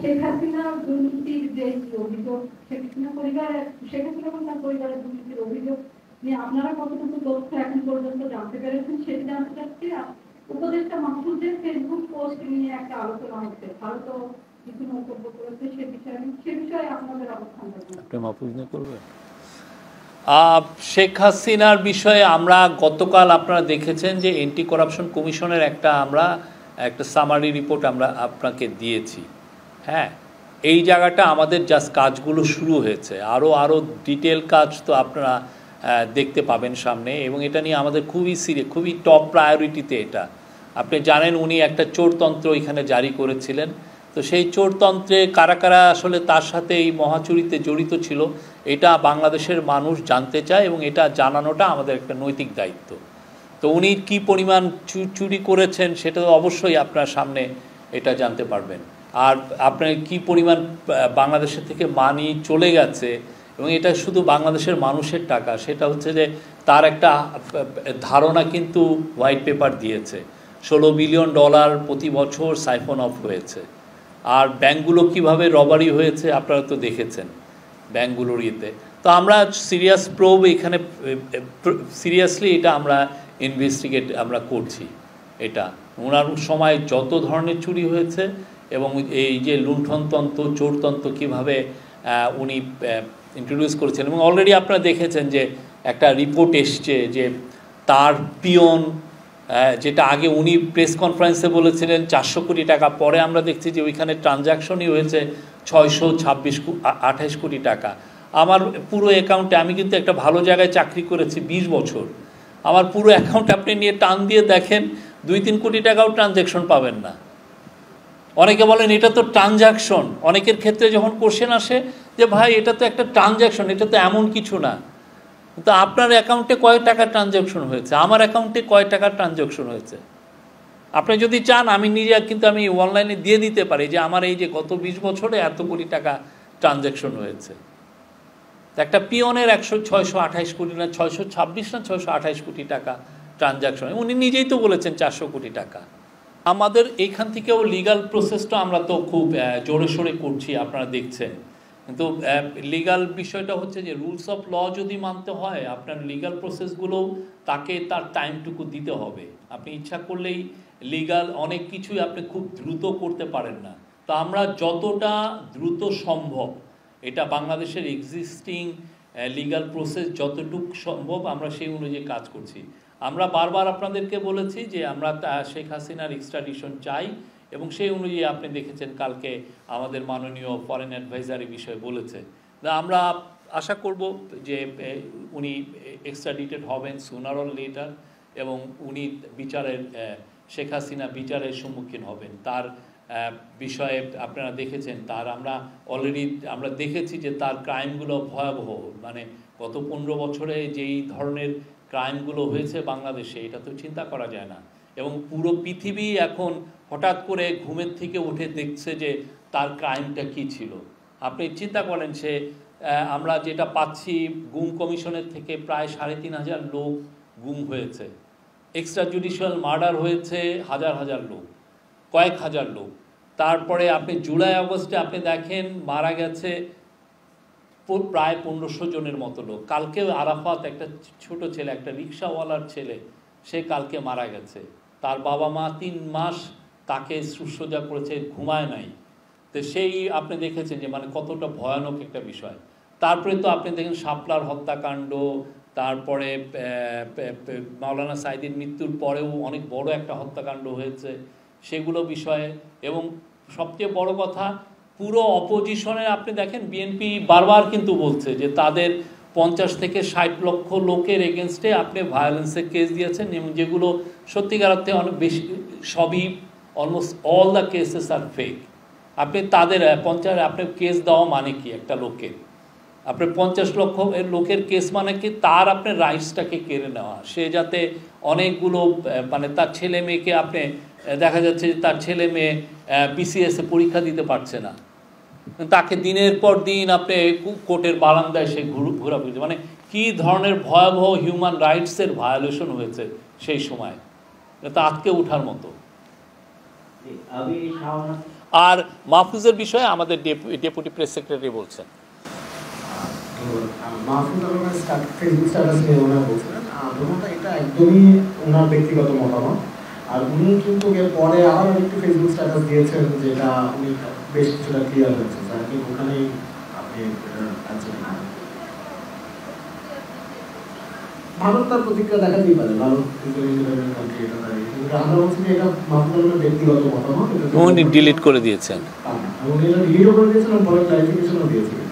শেখ হাসিনা দুর্নীতির যে অভিযোগ, শেখ হাসিনা এবং তার পরিবারের দুর্নীতির অভিযোগ নিয়ে আপনারা কতটুকু তথ্য এখন পর্যন্ত জানতে পেরেছেন সেটি জানতে চাচ্ছি। উপদেষ্টা মাহফুজের ফেসবুক পোস্ট নিয়ে একটা আলোচনা হচ্ছে, ভারতও কিছু মন্তব্য করেছে সে বিষয়ে আপনাদের অবস্থান করবেন। শেখ হাসিনার বিষয়ে আমরা গতকাল আপনারা দেখেছেন যে অ্যান্টি করাপশন কমিশনের একটা সামারি রিপোর্ট আমরা আপনাকে দিয়েছি। হ্যাঁ, এই জায়গাটা আমাদের জাস্ট কাজগুলো শুরু হয়েছে, আরও ডিটেল কাজ তো আপনারা দেখতে পাবেন সামনে, এবং এটা নিয়ে আমাদের খুবই টপ প্রায়োরিটিতে এটা। আপনি জানেন উনি একটা চোরতন্ত্র এখানে জারি করেছিলেন, তো সেই চোরতন্ত্রে কারা কারা আসলে তার সাথে এই মহাচুরিতে জড়িত ছিল এটা বাংলাদেশের মানুষ জানতে চায়, এবং এটা জানানোটা আমাদের একটা নৈতিক দায়িত্ব। তো উনি কী পরিমাণ চুরি করেছেন সেটা অবশ্যই আপনার সামনে এটা জানতে পারবেন। আর আপনার কী পরিমাণ বাংলাদেশের থেকে মানি চলে গেছে, এবং এটা শুধু বাংলাদেশের মানুষের টাকা, সেটা হচ্ছে যে তার একটা ধারণা কিন্তু হোয়াইট পেপার দিয়েছে। $16 বিলিয়ন প্রতি বছর সাইফন অফ হয়েছে। আর ব্যাঙ্কগুলো কিভাবে রবারি হয়েছে আপনারা তো দেখেছেন ব্যাঙ্কগুলোর ইয়েতে। তো আমরা সিরিয়াসলি এটা আমরা ইনভেস্টিগেট আমরা করছি। এটা ওনার সময় যত ধরনের চুরি হয়েছে, এবং এই যে লুণ্ঠনতন্ত্র চোরতন্ত্র কীভাবে উনি ইন্ট্রোডিউস করেছেন, এবং অলরেডি আপনারা দেখেছেন যে একটা রিপোর্ট এসছে যে তার পিয়ন, যেটা আগে উনি প্রেস কনফারেন্সে বলেছিলেন 400 কোটি টাকা, পরে আমরা দেখছি যে ওইখানে ট্রানজ্যাকশনই হয়েছে 628 কোটি টাকা। আমার পুরো অ্যাকাউন্টে, আমি কিন্তু একটা ভালো জায়গায় চাকরি করেছি 20 বছর, আমার পুরো অ্যাকাউন্ট আপনি নিয়ে টান দিয়ে দেখেন 2-3 কোটি টাকাও ট্রানজ্যাকশন পাবেন না। অনেকে বলেন এটা তো ট্রানজ্যাকশন, অনেকের ক্ষেত্রে যখন কোশ্চেন আসে যে ভাই এটা তো একটা ট্রানজ্যাকশন, এটা তো এমন কিছু না। তো আপনার অ্যাকাউন্টে কয় টাকা ট্রানজ্যাকশন হয়েছে, আমার অ্যাকাউন্টে কয় টাকা ট্রানজ্যাকশন হয়েছে, আপনি যদি চান আমি নিজে কিন্তু আমি অনলাইনে দিয়ে দিতে পারি যে আমার এই যে গত 20 বছরে এত কোটি টাকা ট্রানজ্যাকশন হয়েছে। একটা পিয়নের 628 কোটি না 626 না 628 কোটি টাকা ট্রানজ্যাকশন, উনি নিজেই তো বলেছেন 400 কোটি টাকা। আমাদের এইখান থেকেও লিগাল প্রসেসটা আমরা তো খুব জোরে সোরে করছি, আপনারা দেখছেন। কিন্তু লিগাল বিষয়টা হচ্ছে যে রুলস অফ ল যদি মানতে হয়, আপনার লিগাল প্রসেসগুলোও তাকে তার টাইমটুকু দিতে হবে। আপনি ইচ্ছা করলেই লিগাল অনেক কিছুই আপনি খুব দ্রুত করতে পারেন না। তো আমরা যতটা দ্রুত সম্ভব, এটা বাংলাদেশের এক্সিস্টিং লিগাল প্রসেস যতটুকু সম্ভব আমরা সেই অনুযায়ী কাজ করছি। আমরা বারবার আপনাদেরকে বলেছি যে আমরা শেখ হাসিনার এক্সট্রাডিশন চাই, এবং সেই অনুযায়ী আপনি দেখেছেন কালকে আমাদের মাননীয় ফরেন অ্যাডভাইজার এই বিষয়ে বলেছে। আমরা আশা করব যে উনি এক্সট্রাডিটেড হবেন সুনার অর লেটার, এবং উনি শেখ হাসিনা বিচারের সম্মুখীন হবেন। তার বিষয়ে আপনারা দেখেছেন, আমরা দেখেছি যে তার ক্রাইমগুলো ভয়াবহ, মানে গত 15 বছরে যেই ধরনের ক্রাইমগুলো হয়েছে বাংলাদেশে, এটা তো চিন্তা করা যায় না। এবং পুরো পৃথিবী এখন হঠাৎ করে ঘুমের থেকে উঠে দেখছে যে তার ক্রাইমটা কি ছিল। আপনি চিন্তা করেন, আমরা যেটা পাচ্ছি গুম কমিশনের থেকে প্রায় 3,500 লোক গুম হয়েছে, এক্সট্রা জুডিশিয়াল মার্ডার হয়েছে হাজার হাজার লোক, কয়েক হাজার লোক। তারপরে আপনি জুলাই আগস্টে আপনি দেখেন মারা গেছে প্রায় 1500 জনের মতো লোক। কালকে আরাফাত, একটা ছোট ছেলে, একটা রিক্সাওয়ালার ছেলে, সে কালকে মারা গেছে। তার বাবা মা 3 মাস তাকে শুশ্রূষা করেছে, ঘুমায় নাই। তো সেই আপনি দেখেছেন যে মানে কতটা ভয়ানক একটা বিষয়। তারপরে তো আপনি দেখেন শাপলার হত্যাকাণ্ড, তারপরে মাওলানা সাঈদীর মৃত্যুর পরেও অনেক বড় একটা হত্যাকাণ্ড হয়েছে, সেগুলো বিষয়ে। এবং সবচেয়ে বড় কথা, পুরো অপোজিশনে আপনি দেখেন বিএনপি বারবার কিন্তু বলছে যে তাদের 50 থেকে 60 লক্ষ লোকের এগেনস্টে আপনি ভায়োলেন্সের কেস দিয়েছেন, এবং যেগুলো সত্যিকার অর্থে অনেক বেশি, সবই অলমোস্ট অল দ্য কেসেস আর ফেক। আপনি তাদের 50 আপনি কেস দেওয়া মানে কি একটা লোকের, আপনি 50 লক্ষ লোকের কেস মানে কি তার আপনার রাইটসটাকে কেড়ে নেওয়া। সে যাতে অনেকগুলো মানে তার ছেলে মেয়েকে আপনি দেখা যাচ্ছে যে তার ছেলে মেয়ে বিসিএসে পরীক্ষা দিতে পারছে না, তাকে দিনের পর দিন আপনি কোর্টের বারান্দায় সে ঘোরাঘুরি, মানে কি ধরনের ভয়াবহ হিউম্যান রাইটসের ভায়োলেশন হয়েছে সেই সময়, এটা আটকে ওঠার মতো। আর মাহফুজের বিষয়ে আমাদের ডেপুটি প্রেস সেক্রেটারি বলছেন। মাহফুজ আলমের ফেসবুক স্ট্যাটাস নিয়ে ওনারা বলছিলেন প্রথমত এটা একদমই ওনার ব্যক্তিগত মতামত, আর উনি কিন্তু এর পরে আবার একটি ফেসবুক স্ট্যাটাস দিয়েছেন যেটা উনি বেশ কিছুটা ক্লিয়ার হয়েছে, স্যার কি ওখানেই আপনি ভারত তার প্রতিক্রিয়া দেখাতেই পারে, ভারত কিন্তু আমরা বলছি যে এটা মাহফুজ আলমের ব্যক্তিগত মতামত, উনি ডিলিট করে দিয়েছেন, উনি এটা ডিলিটও করে দিয়েছেন এবং পরে ক্লারিফিকেশনও দিয়েছিলেন।